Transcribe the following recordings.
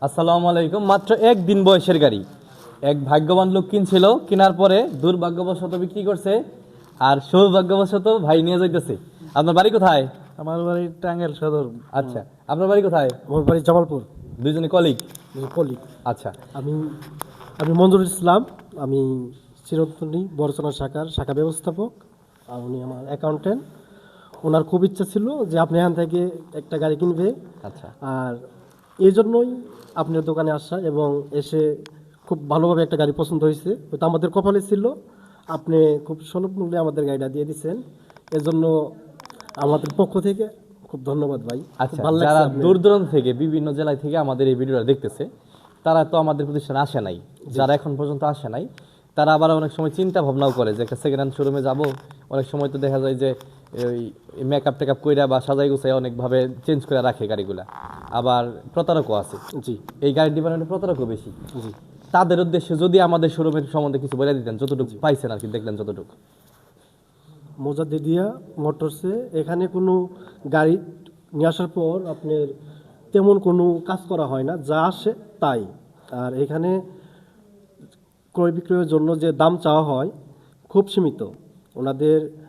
আসসালামু আলাইকুম। মাত্র একদিন বয়সের গাড়ি এক ভাগ্যবান লোক কিনছিল, কেনার পরে দুর্ভাগ্যবশত বিক্রি করছে, আর সৌভাগ্যবশত ভাই নিয়ে যাইতেছে। আপনার বাড়ি কোথায়? আমার বাড়ি টাঙ্গাইল সদর। আচ্ছা, আপনার বাড়ি কোথায়? আমার বাড়ি জামালপুর। দুইজনে কলিগ? কলি। আচ্ছা, আমি আমি মঞ্জুরুল ইসলাম। আমি চিরন্তনী বরচনা শাখা ব্যবস্থাপক। আর উনি আমার অ্যাকাউন্টেন্ট। ওনার খুব ইচ্ছা ছিল যে আপনি এখান থেকে একটা গাড়ি কিনবে, আচ্ছা, আর এই জন্যই আপনার দোকানে আসা এবং এসে খুব ভালোভাবে একটা গাড়ি পছন্দ হয়েছে। ওটা আমাদের কপালে ছিল, আপনি খুব সুলভ মূল্যে আমাদের গাড়িটা দিয়ে দিচ্ছেন। এজন্য আমাদের পক্ষ থেকে খুব ধন্যবাদ ভাই। খুব আচ্ছা। ভালো লাগছে যারা আপনি- দূর দূরান্ত থেকে বিভিন্ন জেলায় থেকে আমাদের এই ভিডিওটা দেখতেছে, তারা তো আমাদের প্রতিষ্ঠানে আসে নাই, যারা এখন পর্যন্ত আসে নাই তারা আবার অনেক সময় চিন্তা ভাবনাও করে যে একটা সেকেন্ড হ্যান্ড শোরুমে যাব। অনেক সময় তো দেখা যায় যে ওই মেকআপ টেকআপ কইরা বা সাজাই গুছাই অনেকভাবে চেঞ্জ করে রাখে গাড়িগুলা, আবার প্রতারকও আছে। জি এই গাড়ি ডিপার্টমেন্টে প্রতারকও বেশি। জি। তাদের উদ্দেশ্যে যদি আমাদের শোরুমের সম্বন্ধে কিছু বলে দিতেন, যতটুকু পাইছেন আর কি, দেখলেন যতটুকু। মোজাদ্দেদিয়া মোটরসে এখানে কোনো গাড়ি নিয়ে আসার পর আপনার তেমন কোনো কাজ করা হয় না, যা আসে তাই। আর এখানে ক্রয় বিক্রয়ের জন্য যে দাম চাওয়া হয় খুব সীমিত। ওনাদের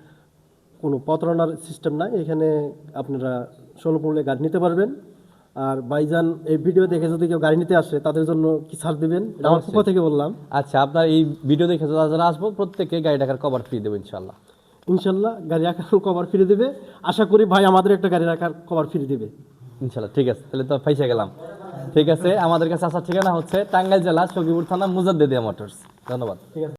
কোনো প্রতারণার সিস্টেম নাই এখানে। আপনারা সুলভ মূল্যে গাড়ি নিতে পারবেন। আর ভাইজান এই ভিডিও দেখে যদি কেউ গাড়ি নিতে আসে তাদের জন্য কি ছাড় দিবেন, এটা আমার পক্ষ থেকে বললাম। আচ্ছা, আপনার এই ভিডিও দেখে যারা যারা আসবো প্রত্যেককে গাড়ি টাকার কভার ফ্রি দেবো ইনশাল্লাহ। ইনশাল্লাহ গাড়ি রাখার কভার ফিরে দেবে। আশা করি ভাই আমাদের একটা গাড়ি রাখার কভার ফিরে দেবে ইনশাল্লাহ। ঠিক আছে, তাহলে তো ফাইসা গেলাম। ঠিক আছে, আমাদের কাছে আসার ঠিকানা হচ্ছে টাঙ্গাইল জেলা সখীপুর থানা মুজাদ্দেদিয়া মোটরস। ধন্যবাদ। ঠিক আছে।